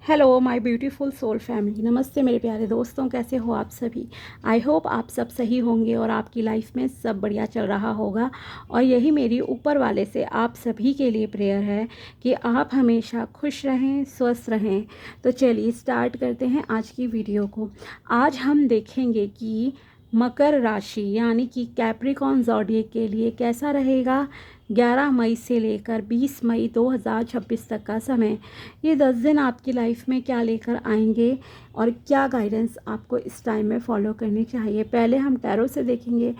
Hello my beautiful soul family. नमस्ते मेरे प्यारे दोस्तों, कैसे हो आप सभी। आई होप आप सब सही होंगे और आपकी लाइफ में सब बढ़िया चल रहा होगा। और यही मेरी ऊपर वाले से आप सभी के लिए प्रेयर है कि आप हमेशा खुश रहें, स्वस्थ रहें। तो चलिए स्टार्ट करते हैं आज की वीडियो को। आज हम देखेंगे कि मकर राशि यानी कि कैप्रिकॉन ज़ोडिएक के लिए कैसा रहेगा 11 मई से लेकर 20 मई 2026 तक का समय। ये 10 दिन आपकी लाइफ में क्या लेकर आएंगे और क्या गाइडेंस आपको इस टाइम में फॉलो करनी चाहिए। पहले हम टैरो से देखेंगे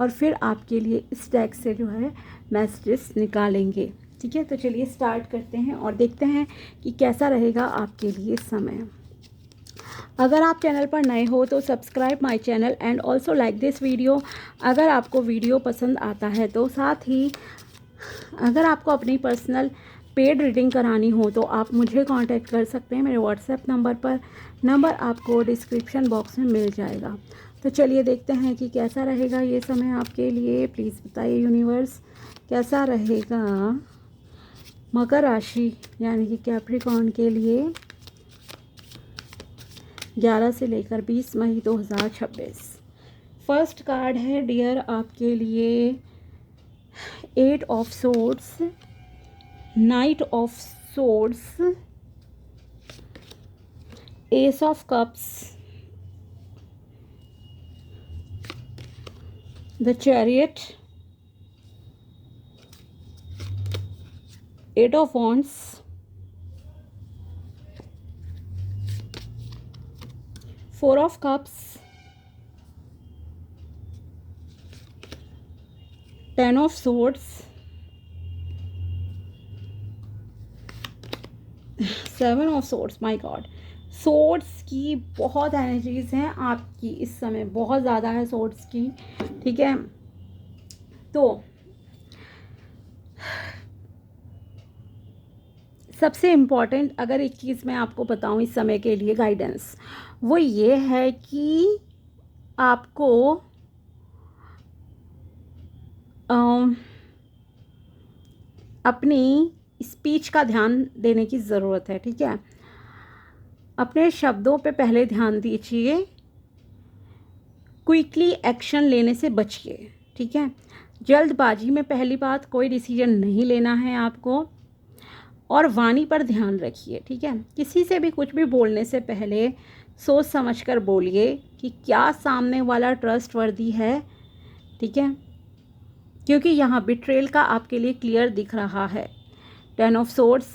और फिर आपके लिए इस डेक से जो है मैसेजेस निकालेंगे। ठीक है, तो चलिए स्टार्ट करते हैं और देखते हैं कि कैसा रहेगा आपके लिए समय। अगर आप चैनल पर नए हो तो subscribe my channel and also like this video. अगर आपको वीडियो पसंद आता है तो साथ ही अगर आपको अपनी पर्सनल पेड रीडिंग करानी हो तो आप मुझे कांटेक्ट कर सकते हैं मेरे व्हाट्सएप नंबर पर। नंबर आपको डिस्क्रिप्शन बॉक्स में मिल जाएगा। तो चलिए देखते हैं कि कैसा रहेगा ये समय आपके लिए। प्लीज़ बताइए यूनिवर्स, कैसा रहेगा मकर राशि यानी कि कैप्रिकॉर्न के लिए 11 से लेकर 20 मई 2026। फर्स्ट कार्ड है डियर आपके लिए 8 of swords, night of swords, S of cups, the chariot, 8 of wands, 4 of cups, 10 of swords, 7 of swords. My God, swords की बहुत एनर्जीज हैं आपकी इस समय, बहुत ज़्यादा है सोर्ड्स की। ठीक है, तो सबसे इम्पॉर्टेंट अगर एक चीज़ मैं आपको बताऊं इस समय के लिए गाइडेंस, वो ये है कि आपको अपनी स्पीच का ध्यान देने की ज़रूरत है। ठीक है, अपने शब्दों पे पहले ध्यान दीजिए, क्विकली एक्शन लेने से बचिए। ठीक है, जल्दबाजी में पहली बात कोई डिसीजन नहीं लेना है आपको, और वाणी पर ध्यान रखिए। ठीक है, किसी से भी कुछ भी बोलने से पहले सोच समझकर बोलिए कि क्या सामने वाला ट्रस्टवर्दी है। ठीक है, क्योंकि यहाँ बिट्रेल का आपके लिए क्लियर दिख रहा है। 10 ऑफ सोर्ड्स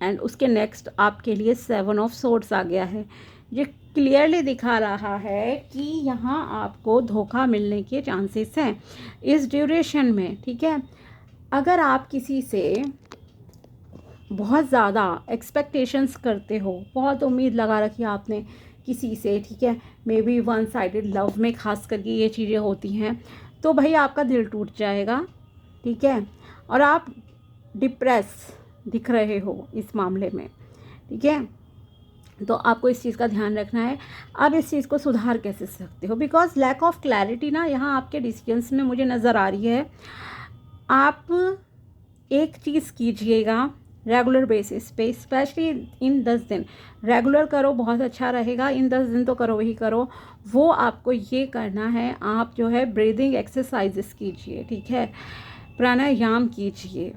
एंड उसके नेक्स्ट आपके लिए 7 ऑफ सोर्ड्स आ गया है, जो क्लियरली दिखा रहा है कि यहाँ आपको धोखा मिलने के चांसेस हैं इस ड्यूरेशन में। ठीक है, अगर आप किसी से बहुत ज़्यादा एक्सपेक्टेशंस करते हो, बहुत उम्मीद लगा रखी आपने किसी से, ठीक है, may be one sided love में खास करके ये चीज़ें होती हैं, तो भाई आपका दिल टूट जाएगा। ठीक है, और आप डिप्रेस दिख रहे हो इस मामले में। ठीक है, तो आपको इस चीज़ का ध्यान रखना है। आप इस चीज़ को सुधार कैसे सकते हो, बिकॉज लैक ऑफ क्लैरिटी ना यहाँ आपके डिसीजंस में मुझे नज़र आ रही है। आप एक चीज़ कीजिएगा रेगुलर बेसिस पे, स्पेशली इन 10 दिन रेगुलर करो, बहुत अच्छा रहेगा। इन 10 दिन तो करो ही करो। वो आपको ये करना है, आप जो है ब्रीदिंग एक्सरसाइजेस कीजिए। ठीक है, प्राणायाम कीजिए,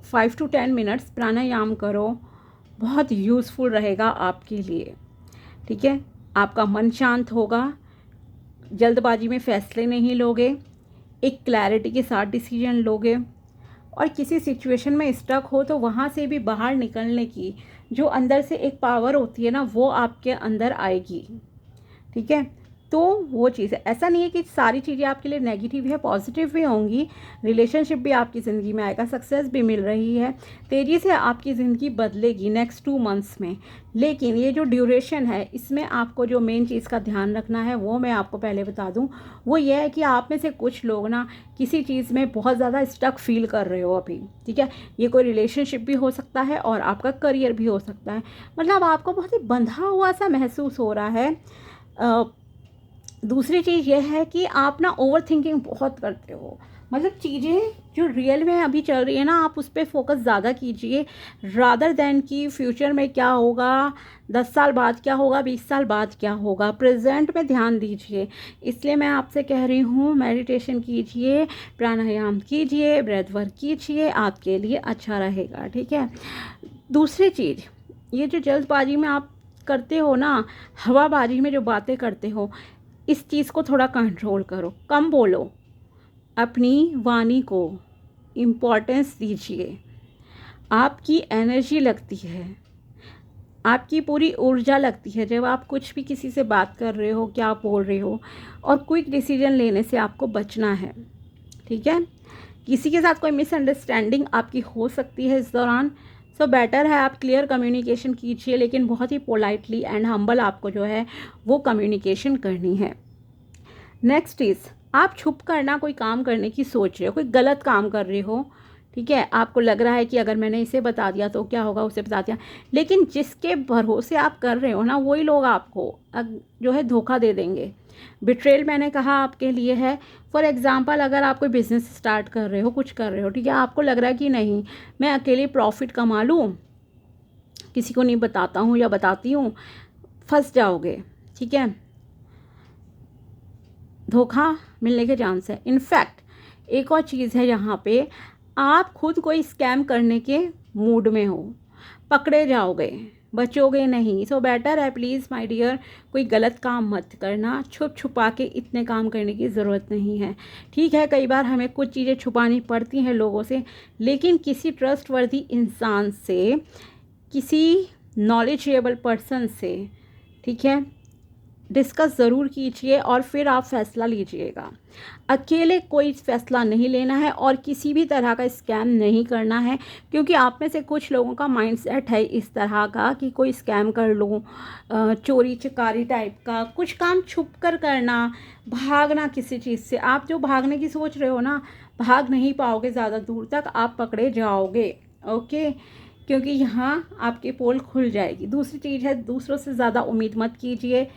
5 to 10 मिनट्स प्राणायाम करो, बहुत यूज़फुल रहेगा आपके लिए। ठीक है, आपका मन शांत होगा, जल्दबाजी में फैसले नहीं लोगे, एक क्लैरिटी के साथ डिसीजन लोगे, और किसी सिचुएशन में स्टक हो तो वहाँ से भी बाहर निकलने की जो अंदर से एक पावर होती है ना, वो आपके अंदर आएगी। ठीक है, तो वो चीज़ है। ऐसा नहीं है कि सारी चीज़ें आपके लिए नेगेटिव है, पॉजिटिव भी होंगी। रिलेशनशिप भी आपकी ज़िंदगी में आएगा, सक्सेस भी मिल रही है, तेज़ी से आपकी ज़िंदगी बदलेगी नेक्स्ट 2 मंथ्स में। लेकिन ये जो ड्यूरेशन है, इसमें आपको जो मेन चीज़ का ध्यान रखना है वो मैं आपको पहले बता दूं, वो ये है कि आप में से कुछ लोग ना किसी चीज़ में बहुत ज़्यादा स्टक फील कर रहे हो अभी। ठीक है, ये कोई रिलेशनशिप भी हो सकता है और आपका करियर भी हो सकता है। मतलब आपको बहुत ही बंधा हुआ सा महसूस हो रहा है। दूसरी चीज़ यह है कि आप ना ओवर थिंकिंग बहुत करते हो, मतलब चीज़ें जो रियल में अभी चल रही है ना, आप उस पर फोकस ज़्यादा कीजिए रादर देन कि फ्यूचर में क्या होगा, 10 साल बाद क्या होगा, 20 साल बाद क्या होगा। प्रेजेंट में ध्यान दीजिए। इसलिए मैं आपसे कह रही हूँ मेडिटेशन कीजिए, प्राणायाम कीजिए, ब्रेथ वर्क कीजिए, आपके लिए अच्छा रहेगा। ठीक है। दूसरी चीज़, ये जो जल्दबाजी में आप करते हो ना, हवाबाजी में जो बातें करते हो, इस चीज़ को थोड़ा कंट्रोल करो, कम बोलो, अपनी वाणी को इम्पोर्टेंस दीजिए। आपकी एनर्जी लगती है, आपकी पूरी ऊर्जा लगती है जब आप कुछ भी किसी से बात कर रहे हो, क्या बोल रहे हो। और क्विक डिसीजन लेने से आपको बचना है। ठीक है। किसी के साथ कोई मिसअंडरस्टैंडिंग आपकी हो सकती है इस दौरान, सो बेटर है आप क्लियर कम्युनिकेशन कीजिए, लेकिन बहुत ही पोलाइटली एंड हम्बल आपको जो है वो कम्युनिकेशन करनी है। नेक्स्ट इज़, आप छुप कर ना कोई काम करने की सोच रहे हो, कोई गलत काम कर रहे हो। ठीक है। आपको लग रहा है कि अगर मैंने इसे बता दिया तो क्या होगा, उसे बता दिया, लेकिन जिसके भरोसे आप कर रहे हो ना, वही लोग आपको जो है धोखा दे देंगे। बिट्रेल मैंने कहा आपके लिए है। फॉर एग्जांपल, अगर आप कोई बिज़नेस स्टार्ट कर रहे हो, कुछ कर रहे हो, ठीक है, आपको लग रहा है कि नहीं मैं अकेले प्रॉफिट कमा लूँ, किसी को नहीं बताता हूँ या बताती हूँ, फंस जाओगे। ठीक है। धोखा मिलने के चांस है। इनफैक्ट एक और चीज़ है, यहाँ पे आप खुद कोई स्कैम करने के मूड में हो, पकड़े जाओगे, बचोगे नहीं। सो बेटर है प्लीज़ माय डियर, कोई गलत काम मत करना। छुप छुपा के इतने काम करने की ज़रूरत नहीं है। ठीक है, कई बार हमें कुछ चीज़ें छुपानी पड़ती हैं लोगों से, लेकिन किसी ट्रस्टवर्दी इंसान से, किसी नॉलेजेबल पर्सन से, ठीक है, डिस्कस ज़रूर कीजिए और फिर आप फैसला लीजिएगा। अकेले कोई फैसला नहीं लेना है और किसी भी तरह का स्कैम नहीं करना है, क्योंकि आप में से कुछ लोगों का माइंडसेट है इस तरह का कि कोई स्कैम कर लो, चोरी चकारी टाइप का कुछ काम छुप कर करना, भागना किसी चीज़ से। आप जो भागने की सोच रहे हो ना, भाग नहीं पाओगे ज़्यादा दूर तक, आप पकड़े जाओगे। ओके, क्योंकि यहाँ आपकी पोल खुल जाएगी। दूसरी चीज़ है, दूसरों से ज़्यादा उम्मीद मत कीजिए,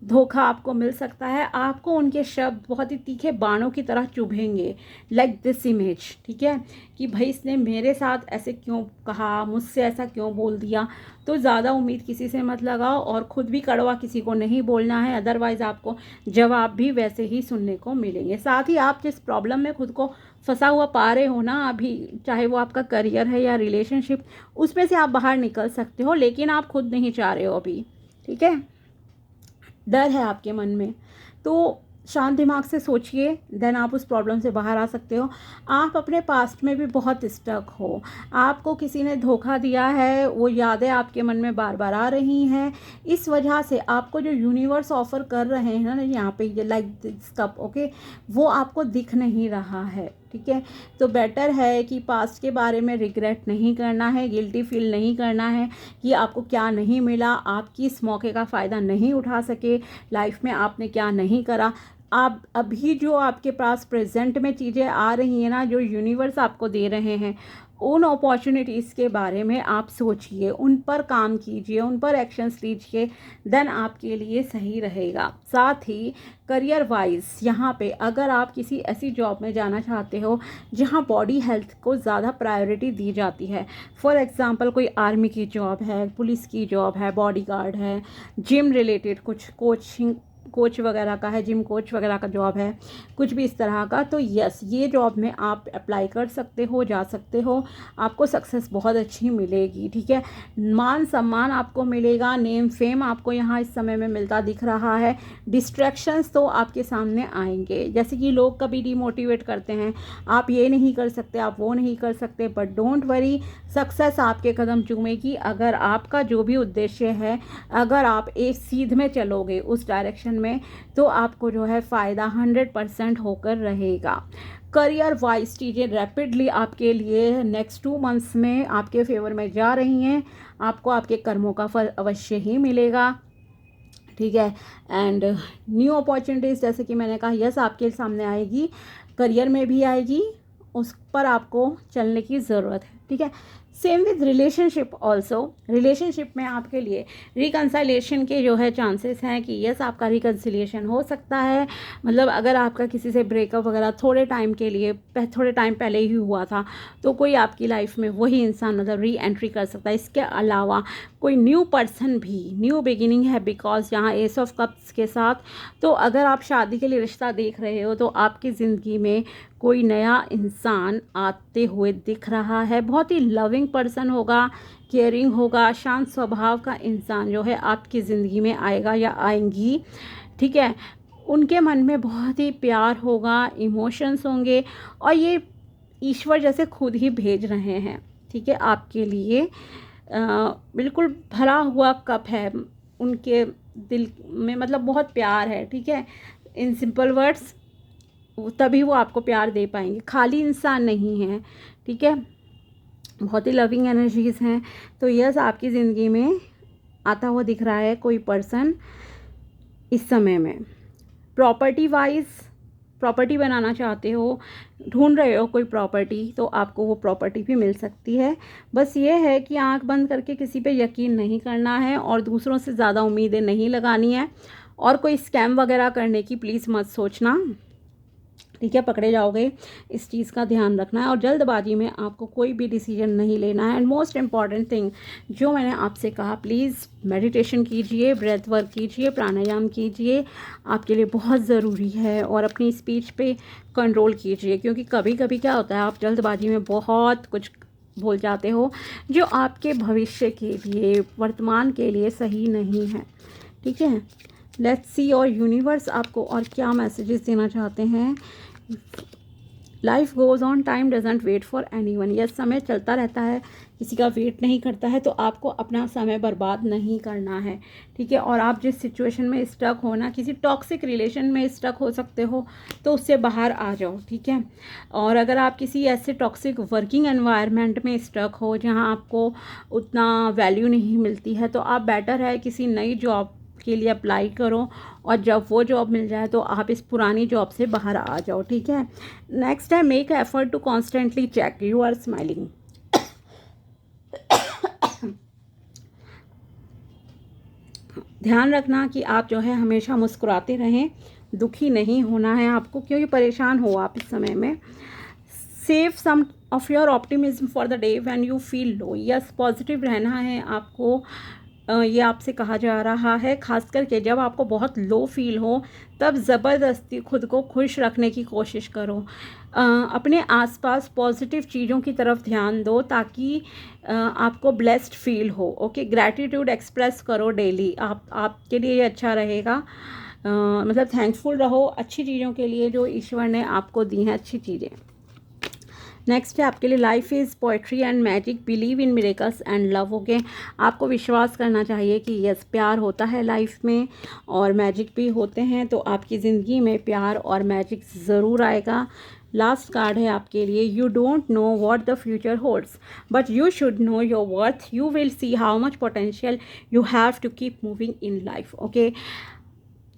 धोखा आपको मिल सकता है। आपको उनके शब्द बहुत ही तीखे बाणों की तरह चुभेंगे, लाइक दिस इमेज। ठीक है, कि भाई इसने मेरे साथ ऐसे क्यों कहा, मुझसे ऐसा क्यों बोल दिया। तो ज़्यादा उम्मीद किसी से मत लगाओ और ख़ुद भी कड़वा किसी को नहीं बोलना है, अदरवाइज़ आपको जवाब भी वैसे ही सुनने को मिलेंगे। साथ ही आप जिस प्रॉब्लम में खुद को फंसा हुआ पा रहे हो ना अभी, चाहे वो आपका करियर है या रिलेशनशिप, उसमें से आप बाहर निकल सकते हो, लेकिन आप खुद नहीं चाह रहे हो अभी। ठीक है, डर है आपके मन में, तो शांत दिमाग से सोचिए, देन आप उस प्रॉब्लम से बाहर आ सकते हो। आप अपने पास्ट में भी बहुत स्टक हो, आपको किसी ने धोखा दिया है, वो यादें आपके मन में बार बार आ रही हैं। इस वजह से आपको जो यूनिवर्स ऑफर कर रहे हैं ना यहाँ पे, ये लाइक दिस कप, ओके, वो आपको दिख नहीं रहा है। ठीक है, तो बेटर है कि पास्ट के बारे में रिग्रेट नहीं करना है, गिल्टी फील नहीं करना है कि आपको क्या नहीं मिला, आप किस मौके का फ़ायदा नहीं उठा सके, लाइफ में आपने क्या नहीं करा। आप अभी जो आपके पास प्रेजेंट में चीज़ें आ रही हैं ना, जो यूनिवर्स आपको दे रहे हैं, उन अपॉर्चुनिटीज़ के बारे में आप सोचिए, उन पर काम कीजिए, उन पर एक्शंस लीजिए, देन आपके लिए सही रहेगा। साथ ही करियर वाइज यहाँ पे अगर आप किसी ऐसी जॉब में जाना चाहते हो जहाँ बॉडी हेल्थ को ज़्यादा प्रायोरिटी दी जाती है, फॉर एग्ज़ाम्पल कोई आर्मी की जॉब है, पुलिस की जॉब है, बॉडीगार्ड है, जिम रिलेटेड कुछ कोच वगैरह का है, जिम कोच वगैरह का जॉब है, कुछ भी इस तरह का, तो यस, ये जॉब में आप अप्लाई कर सकते हो, जा सकते हो, आपको सक्सेस बहुत अच्छी मिलेगी। ठीक है, मान सम्मान आपको मिलेगा, नेम फेम आपको यहाँ इस समय में मिलता दिख रहा है। डिस्ट्रैक्शंस तो आपके सामने आएंगे, जैसे कि लोग कभी डिमोटिवेट करते हैं, आप ये नहीं कर सकते, आप वो नहीं कर सकते, बट डोंट वरी, सक्सेस आपके कदम चूमेगी। अगर आपका जो भी उद्देश्य है, अगर आप एक सीध में चलोगे उस डायरेक्शन में, तो आपको जो है फ़ायदा 100% होकर रहेगा। करियर वाइज चीज़ें रैपिडली आपके लिए नेक्स्ट 2 मंथ्स में आपके फेवर में जा रही हैं, आपको आपके कर्मों का फल अवश्य ही मिलेगा। ठीक है, एंड न्यू अपॉर्चुनिटीज़ जैसे कि मैंने कहा, यस, आपके सामने आएगी, करियर में भी आएगी, उस पर आपको चलने की ज़रूरत है। ठीक है, same with relationship also. Relationship में आपके लिए रिकन्सिलिएशन के जो है चांसेस हैं कि यस आपका रिकन्सिलिएशन हो सकता है। मतलब अगर आपका किसी से ब्रेकअप वगैरह थोड़े टाइम के लिए थोड़े टाइम पहले ही हुआ था तो कोई आपकी लाइफ में वही इंसान मतलब री एंट्री कर सकता है। इसके अलावा कोई न्यू पर्सन भी न्यू बिगिनिंग है, बिकॉज यहाँ एस ऑफ कप्स के साथ। तो अगर आप शादी के लिए रिश्ता देख रहे हो तो आपकी ज़िंदगी में कोई नया इंसान आते हुए दिख रहा है। बहुत ही लविंग पर्सन होगा, केयरिंग होगा, शांत स्वभाव का इंसान जो है आपकी ज़िंदगी में आएगा या आएंगी, ठीक है। उनके मन में बहुत ही प्यार होगा, इमोशंस होंगे और ये ईश्वर जैसे खुद ही भेज रहे हैं, ठीक है, आपके लिए। बिल्कुल भरा हुआ कप है उनके दिल में, मतलब बहुत प्यार है, ठीक है। इन सिंपल वर्ड्स तभी वो आपको प्यार दे पाएंगे, खाली इंसान नहीं है, ठीक है। बहुत ही लविंग एनर्जीज़ हैं। तो यस आपकी ज़िंदगी में आता हुआ दिख रहा है कोई पर्सन इस समय में। प्रॉपर्टी वाइज प्रॉपर्टी बनाना चाहते हो, ढूंढ रहे हो कोई प्रॉपर्टी, तो आपको वो प्रॉपर्टी भी मिल सकती है। बस ये है कि आंख बंद करके किसी पे यकीन नहीं करना है और दूसरों से ज़्यादा उम्मीदें नहीं लगानी है और कोई स्कैम वगैरह करने की प्लीज़ मत सोचना, ठीक है, पकड़े जाओगे, इस चीज़ का ध्यान रखना है। और जल्दबाजी में आपको कोई भी डिसीजन नहीं लेना है। एंड मोस्ट इम्पॉर्टेंट थिंग जो मैंने आपसे कहा, प्लीज़ मेडिटेशन कीजिए, ब्रेथ वर्क कीजिए, प्राणायाम कीजिए, आपके लिए बहुत ज़रूरी है। और अपनी स्पीच पे कंट्रोल कीजिए, क्योंकि कभी कभी क्या होता है आप जल्दबाजी में बहुत कुछ बोल जाते हो जो आपके भविष्य के लिए, वर्तमान के लिए सही नहीं है, ठीक है। लेट्स सी और यूनिवर्स आपको और क्या मैसेजेस देना चाहते हैं। Life goes on, time doesn't wait for anyone. Yes समय चलता रहता है, किसी का वेट नहीं करता है, तो आपको अपना समय बर्बाद नहीं करना है, ठीक है। और आप जिस सिचुएशन में स्टक हो ना, किसी टॉक्सिक रिलेशन में स्टक हो सकते हो, तो उससे बाहर आ जाओ, ठीक है। और अगर आप किसी ऐसे टॉक्सिक वर्किंग एनवायरनमेंट में स्टक हो जहाँ आपको उतना वैल्यू नहीं मिलती है, तो आप बेटर है किसी नई जॉब के लिए अप्लाई करो और जब वो जॉब मिल जाए तो आप इस पुरानी जॉब से बाहर आ जाओ, ठीक है। नेक्स्ट है make effort to constantly check you are smiling. ध्यान रखना कि आप जो है हमेशा मुस्कुराते रहें, दुखी नहीं होना है आपको, क्योंकि परेशान हो आप इस समय में। Save some of your optimism for the day when you feel low. Yes positive रहना है आपको, ये आपसे कहा जा रहा है। खास करके जब आपको बहुत लो फील हो तब ज़बरदस्ती खुद को खुश रखने की कोशिश करो। अपने आसपास पॉजिटिव चीज़ों की तरफ ध्यान दो ताकि आपको ब्लेस्ड फील हो। ओके, ग्रैटिट्यूड एक्सप्रेस करो डेली, आपके लिए ये अच्छा रहेगा। मतलब थैंकफुल रहो अच्छी चीज़ों के लिए जो ईश्वर ने आपको दी हैं, अच्छी चीज़ें। नेक्स्ट है आपके लिए life is poetry and magic, believe in miracles and love. Okay, आपको विश्वास करना चाहिए कि यस प्यार होता है लाइफ में और मैजिक भी होते हैं, तो आपकी ज़िंदगी में प्यार और मैजिक ज़रूर आएगा। लास्ट कार्ड है आपके लिए, you don't know what the future holds but you should know your worth, you will see how much potential you have to keep moving in life. Okay,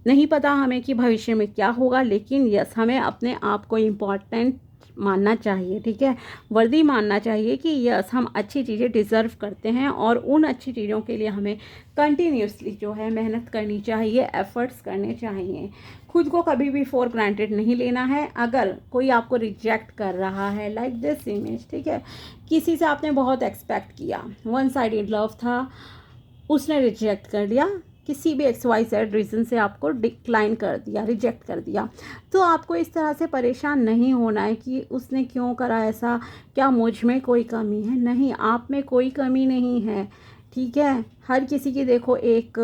नहीं पता हमें कि भविष्य में क्या होगा, लेकिन यस हमें अपने आप को इम्पॉर्टेंट मानना चाहिए, ठीक है, वर्दी मानना चाहिए कि यस हम अच्छी चीज़ें डिज़र्व करते हैं और उन अच्छी चीज़ों के लिए हमें कंटिन्यूसली जो है मेहनत करनी चाहिए, एफर्ट्स करने चाहिए। खुद को कभी भी फॉर ग्रांटेड नहीं लेना है। अगर कोई आपको रिजेक्ट कर रहा है लाइक दिस इमेज, ठीक है, किसी से आपने बहुत एक्सपेक्ट किया, वन साइडेड लव था, उसने रिजेक्ट कर दिया, किसी भी XYZ रीज़न से आपको डिक्लाइन कर दिया, रिजेक्ट कर दिया, तो आपको इस तरह से परेशान नहीं होना है कि उसने क्यों करा ऐसा, क्या मुझ में कोई कमी है। नहीं, आप में कोई कमी नहीं है, ठीक है। हर किसी की देखो एक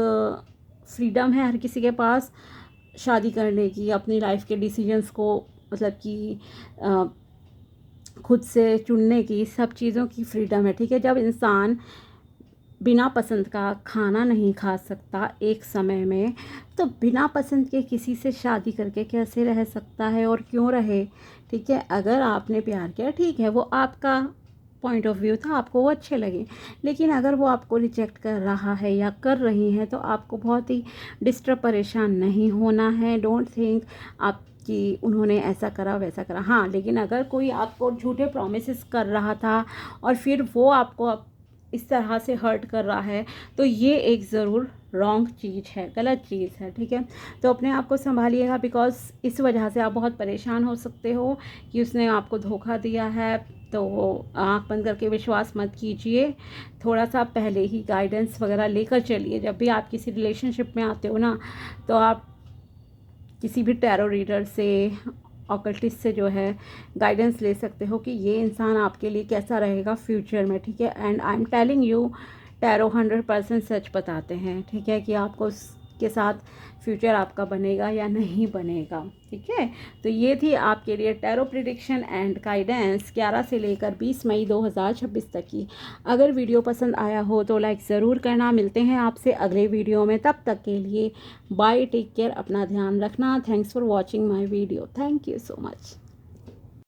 फ्रीडम है हर किसी के पास शादी करने की, अपनी लाइफ के डिसीजंस को मतलब कि खुद से चुनने की, सब चीज़ों की फ्रीडम है, ठीक है। जब इंसान बिना पसंद का खाना नहीं खा सकता एक समय में, तो बिना पसंद के किसी से शादी करके कैसे रह सकता है और क्यों रहे, ठीक है। अगर आपने प्यार किया ठीक है, वो आपका पॉइंट ऑफ व्यू था, आपको वो अच्छे लगे, लेकिन अगर वो आपको रिजेक्ट कर रहा है या कर रही है तो आपको बहुत ही डिस्टर्ब, परेशान नहीं होना है। डोंट थिंक आप कि उन्होंने ऐसा करा वैसा करा। हाँ, लेकिन अगर कोई आपको झूठे प्रॉमिसेस कर रहा था और फिर वो आपको इस तरह से हर्ट कर रहा है, तो ये एक ज़रूर रॉन्ग चीज़ है, गलत चीज़ है, ठीक है। तो अपने आप को संभालिएगा, बिकॉज़ इस वजह से आप बहुत परेशान हो सकते हो कि उसने आपको धोखा दिया है। तो आँख बंद करके विश्वास मत कीजिए, थोड़ा सा पहले ही गाइडेंस वगैरह लेकर चलिए। जब भी आप किसी रिलेशनशिप में आते हो ना, तो आप किसी भी टैरो रीडर से, ऑकल्टिस्ट से जो है गाइडेंस ले सकते हो कि ये इंसान आपके लिए कैसा रहेगा फ्यूचर में, ठीक है। And I am telling you, tarot 100% सच बताते हैं, ठीक है, कि आपको उसके साथ फ्यूचर आपका बनेगा या नहीं बनेगा, ठीक है। तो ये थी आपके लिए टैरो प्रिडिक्शन एंड गाइडेंस 11 से लेकर 20 मई 2026 तक की। अगर वीडियो पसंद आया हो तो लाइक ज़रूर करना। मिलते हैं आपसे अगले वीडियो में, तब तक के लिए बाय, टेक केयर, अपना ध्यान रखना। Thanks for watching my video, thank you so much.